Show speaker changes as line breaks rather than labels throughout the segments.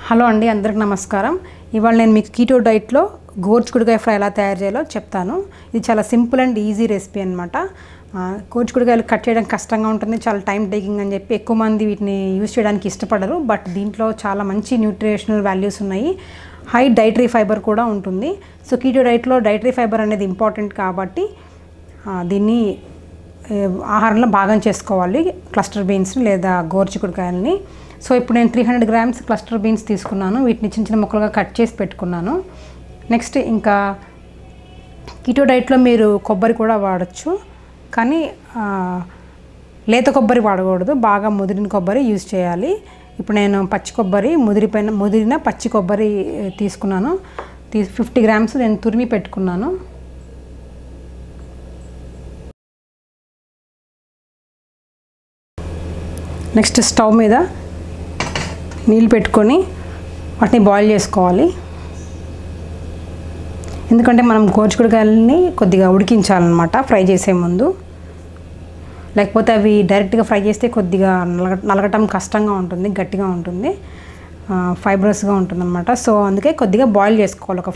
Hello అండి, అందరికి నమస్కారం. ఇవాళ నేను మీకు కీటో డైట్లో గోరుచిక్కుడుకాయ ఫ్రై ఎలా తయారు చేయాలో చెప్తాను. ఇది చాలా సింపుల్ అండ్ ఈజీ రెసిపీ అనమాట. గోరుచిక్కుడుకాయలు కట్ చేయడం కష్టంగా ఉంటుంది, చాలా టైం టేకింగ్ అని చెప్పి ఎక్కువ మంది వీటిని యూజ్ చేయడానికి ఇష్టపడరు. బట్ దీంట్లో చాలా మంచి న్యూట్రిషనల్ వాల్యూస్ ఉన్నాయి, హై డైటరీ ఫైబర్ కూడా ఉంటుంది. సో కీటో డైట్లో డైటరీ ఫైబర్ అనేది ఇంపార్టెంట్ కాబట్టి దీన్ని ఆహారంలో భాగం చేసుకోవాలి, క్లస్టర్ బీన్స్ని లేదా గోరుచిక్కుడుకాయలని. సో ఇప్పుడు నేను 300 గ్రామ్స్ క్లస్టర్ బీన్స్ తీసుకున్నాను, వీటిని చిన్న చిన్న ముక్కలుగా కట్ చేసి పెట్టుకున్నాను. నెక్స్ట్ ఇంకా కీటో డైట్లో మీరు కొబ్బరి కూడా వాడచ్చు, కానీ లేత కొబ్బరి వాడకూడదు, బాగా ముదిరిన కొబ్బరి యూజ్ చేయాలి. ఇప్పుడు నేను పచ్చి కొబ్బరి ముదిరిన పచ్చి కొబ్బరి తీసుకున్నాను. 50 గ్రామ్స్ నేను తురిమి పెట్టుకున్నాను. నెక్స్ట్ స్టవ్ మీద నీళ్ళు పెట్టుకొని వాటిని బాయిల్ చేసుకోవాలి. ఎందుకంటే మనం గోరుచిక్కుడుకాయలని కొద్దిగా ఉడికించాలన్నమాట ఫ్రై చేసే ముందు, లేకపోతే అవి డైరెక్ట్గా ఫ్రై చేస్తే కొద్దిగా నలగటం కష్టంగా ఉంటుంది, గట్టిగా ఉంటుంది, ఫైబ్రస్గా ఉంటుంది అనమాట. సో అందుకే కొద్దిగా బాయిల్ చేసుకోవాలి. ఒక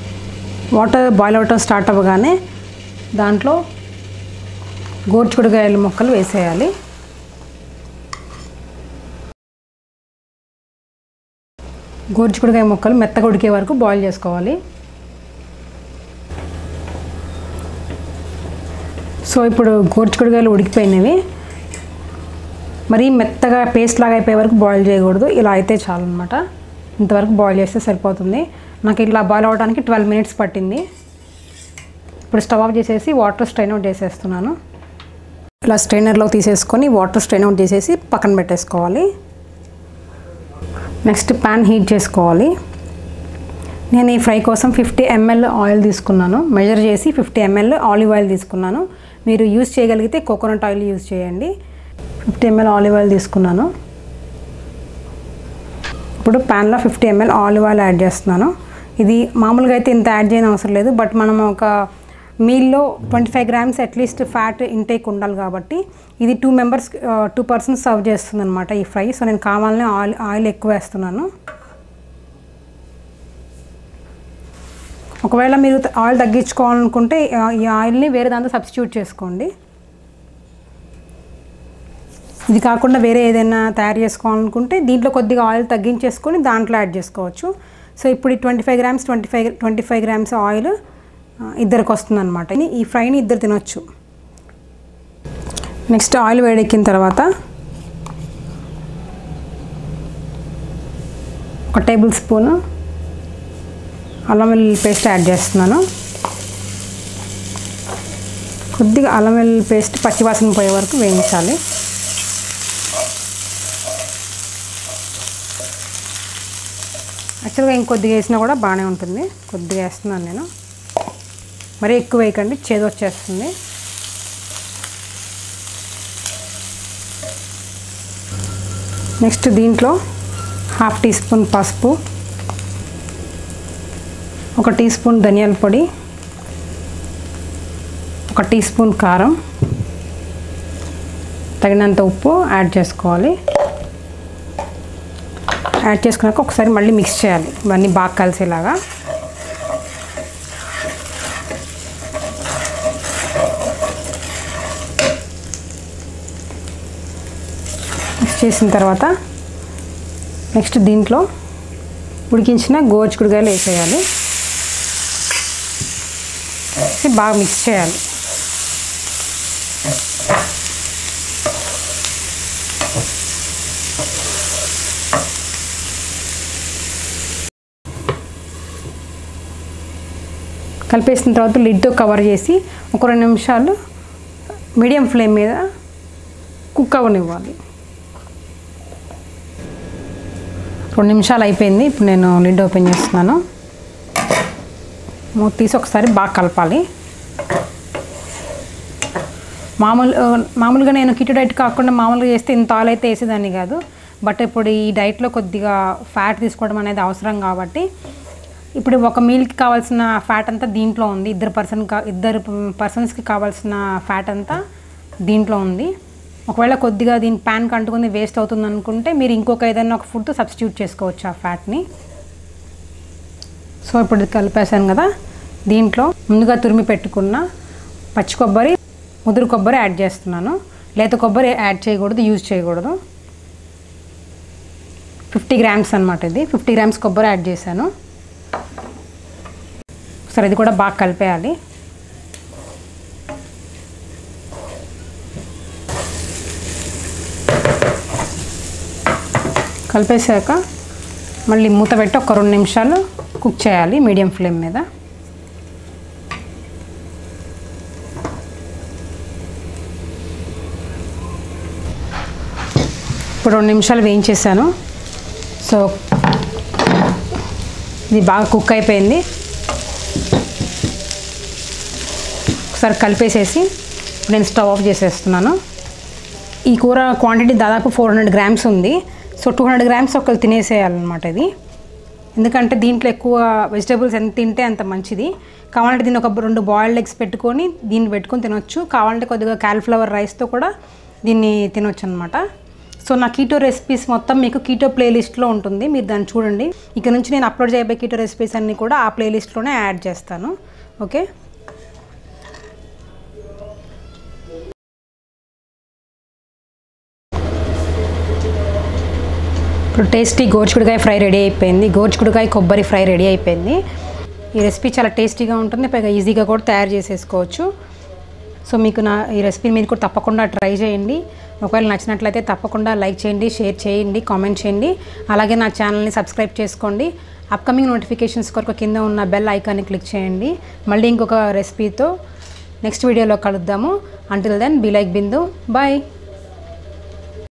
వాటర్ బాయిల్ అవ్వటం స్టార్ట్ అవ్వగానే దాంట్లో గోరుచిక్కుడుకాయల ముక్కలు వేసేయాలి. గోరుచిక్కుడుకాయ ముక్కలు మెత్తగా ఉడికే వరకు బాయిల్ చేసుకోవాలి. సో ఇప్పుడు గోరుచిక్కుడుకాయలు ఉడికిపోయినవి, మరీ మెత్తగా పేస్ట్ లాగా అయిపోయే వరకు బాయిల్ చేయకూడదు, ఇలా అయితే చాలు అనమాట. ఇంతవరకు బాయిల్ చేస్తే సరిపోతుంది. నాకు ఇట్లా బాయిల్ అవ్వడానికి 12 మినిట్స్ పట్టింది. ఇప్పుడు స్టవ్ ఆఫ్ చేసేసి వాటర్ స్ట్రెయిన్ అవుట్ చేసేస్తున్నాను. ఇలా స్ట్రైనర్లో తీసేసుకొని వాటర్ స్ట్రెయిన్ అవుట్ చేసేసి పక్కన పెట్టేసుకోవాలి. నెక్స్ట్ ప్యాన్ హీట్ చేసుకోవాలి. నేను ఈ ఫ్రై కోసం 50 ml ఆయిల్ తీసుకున్నాను, మెజర్ చేసి 50 ml ఆలివ్ ఆయిల్ తీసుకున్నాను. మీరు యూజ్ చేయగలిగితే కోకోనట్ ఆయిల్ యూజ్ చేయండి. 50 ml ఆలివ్ ఆయిల్ తీసుకున్నాను. ఇప్పుడు ప్యాన్లో 50 ml ఆలివ్ ఆయిల్ యాడ్ చేస్తున్నాను. ఇది మామూలుగా అయితే ఇంత యాడ్ చేయని అవసరం లేదు, బట్ మనం ఒక మీల్లో 25 గ్రామ్స్ అట్లీస్ట్ ఫ్యాట్ ఇంటేక్ ఉండాలి కాబట్టి ఇది 2 పర్సన్స్ సర్వ్ చేస్తుంది అనమాట ఈ ఫ్రై. సో నేను కావాలనే ఆయిల్ ఎక్కువ వేస్తున్నాను. ఒకవేళ మీరు ఆయిల్ తగ్గించుకోవాలనుకుంటే ఈ ఆయిల్ని వేరే దాంతో సబ్స్టిట్యూట్ చేసుకోండి. ఇది కాకుండా వేరే ఏదైనా తయారు చేసుకోవాలనుకుంటే దీంట్లో కొద్దిగా ఆయిల్ తగ్గించేసుకొని దాంట్లో యాడ్ చేసుకోవచ్చు. సో ఇప్పుడు ఈ 25 గ్రామ్స్ ఆయిల్ ఇద్దరికి వస్తుంది అనమాట. ఈ ఫ్రైని ఇద్దరు తినొచ్చు. నెక్స్ట్ ఆయిల్ వేడెక్కిన తర్వాత 1 టేబుల్ స్పూన్ అల్లం వెల్లుల్లి పేస్ట్ యాడ్ చేస్తున్నాను. కొద్దిగా అల్లం వెల్లుల్లి పేస్ట్ పచ్చివాసన పోయే వరకు వేయించాలి. యాక్చువల్గా ఇంకొద్దిగా వేసినా కూడా బాగానే ఉంటుంది, కొద్దిగా వేస్తున్నాను నేను, మరీ ఎక్కువ వేయకండి, చేదు వచ్చేస్తుంది. నెక్స్ట్ దీంట్లో 1/2 టీ స్పూన్ పసుపు, 1 టీ స్పూన్ ధనియాల పొడి, 1 టీ స్పూన్ కారం, తగినంత ఉప్పు యాడ్ చేసుకోవాలి. యాడ్ చేసుకున్నాక ఒకసారి మళ్ళీ మిక్స్ చేయాలి, ఇవన్నీ బాగా కలిసేలాగా. మిక్స్ చేసిన తర్వాత నెక్స్ట్ దీంట్లో ఉడికించిన గోరుచిక్కుడుకాయలు వేసేయాలి, బాగా మిక్స్ చేయాలి. కలిపేసిన తర్వాత లిడ్తో కవర్ చేసి ఒక 2 నిమిషాలు మీడియం ఫ్లేమ్ మీద కుక్ అవ్వనివ్వాలి. 2 నిమిషాలు అయిపోయింది. ఇప్పుడు నేను లిడ్ ఓపెన్ చేస్తున్నాను. మూత తీసి ఒకసారి బాగా కలపాలి. మామూలుగా నేను కీటో డైట్ కాకుండా మామూలుగా చేస్తే ఇంత ఆయిల్ అయితే వేసేదాన్ని కాదు, బట్ ఇప్పుడు ఈ డైట్లో కొద్దిగా ఫ్యాట్ తీసుకోవడం అనేది అవసరం కాబట్టి ఇప్పుడు ఒక మీల్కి కావాల్సిన ఫ్యాట్ అంతా దీంట్లో ఉంది, ఇద్దరు పర్సన్స్కి కావాల్సిన ఫ్యాట్ అంతా దీంట్లో ఉంది. ఒకవేళ కొద్దిగా దీని ప్యాన్కి అంటుకుని వేస్ట్ అవుతుంది అనుకుంటే మీరు ఇంకొక ఏదైనా ఒక ఫుడ్తో సబ్స్టిట్యూట్ చేసుకోవచ్చు ఆ ఫ్యాట్ని. సో ఇప్పుడు కలిపేసాను కదా, దీంట్లో ముందుగా తురిమి పెట్టుకున్న పచ్చి కొబ్బరి, ముదురు కొబ్బరి యాడ్ చేస్తున్నాను. లేత కొబ్బరి యాడ్ చేయకూడదు, యూజ్ చేయకూడదు. 50 గ్రామ్స్ అనమాట ఇది. 50 గ్రామ్స్ కొబ్బరి యాడ్ చేశాను. సరే, ఇది కూడా బాగా కలిపేయాలి. కలిపేసాక మళ్ళీ మూత పెట్టి ఒక 2 నిమిషాలు కుక్ చేయాలి మీడియం ఫ్లేమ్ మీద. ఇప్పుడు 2 నిమిషాలు వేయించేసాను. సో ఇది బాగా కుక్ అయిపోయింది. ఒకసారి కలిపేసేసి నేను స్టవ్ ఆఫ్ చేసేస్తున్నాను. ఈ కూర క్వాంటిటీ దాదాపు 400 గ్రామ్స్ ఉంది. సో 200 గ్రామ్స్ ఒకళ్ళు తినేసేయాలన్నమాట ఇది. ఎందుకంటే దీంట్లో ఎక్కువ వెజిటేబుల్స్ ఎంత తింటే అంత మంచిది. కావాలంటే దీన్ని ఒక 2 బాయిల్డ్ ఎగ్స్ పెట్టుకొని దీన్ని పెట్టుకొని తినొచ్చు. కావాలంటే కొద్దిగా కాలీఫ్లవర్ రైస్తో కూడా దీన్ని తినొచ్చు అనమాట. సో నా కీటో రెసిపీస్ మొత్తం మీకు కీటో ప్లేలిస్ట్లో ఉంటుంది, మీరు దాన్ని చూడండి. ఇక నుంచి నేను అప్లోడ్ చేయబోయే కీటో రెసిపీస్ అన్నీ కూడా ఆ ప్లేలిస్ట్లోనే యాడ్ చేస్తాను. ఓకే, ఇప్పుడు టేస్టీ గోరుచిక్కుడుకాయ ఫ్రై రెడీ అయిపోయింది. గోరుచిక్కుడుకాయ కొబ్బరి ఫ్రై రెడీ అయిపోయింది. ఈ రెసిపీ చాలా టేస్టీగా ఉంటుంది, పైగా ఈజీగా కూడా తయారు చేసేసుకోవచ్చు. సో మీకు నా ఈ రెసిపీ మీరు కూడా తప్పకుండా ట్రై చేయండి. ఒకవేళ నచ్చినట్లయితే తప్పకుండా లైక్ చేయండి, షేర్ చేయండి, కామెంట్ చేయండి. అలాగే నా ఛానల్ని సబ్స్క్రైబ్ చేసుకోండి. అప్కమింగ్ నోటిఫికేషన్స్ కొరకు కింద ఉన్న బెల్ ఐకాన్ని క్లిక్ చేయండి. మళ్ళీ ఇంకొక రెసిపీతో నెక్స్ట్ వీడియోలో కలుద్దాము. Until then be like Bindu. Bye.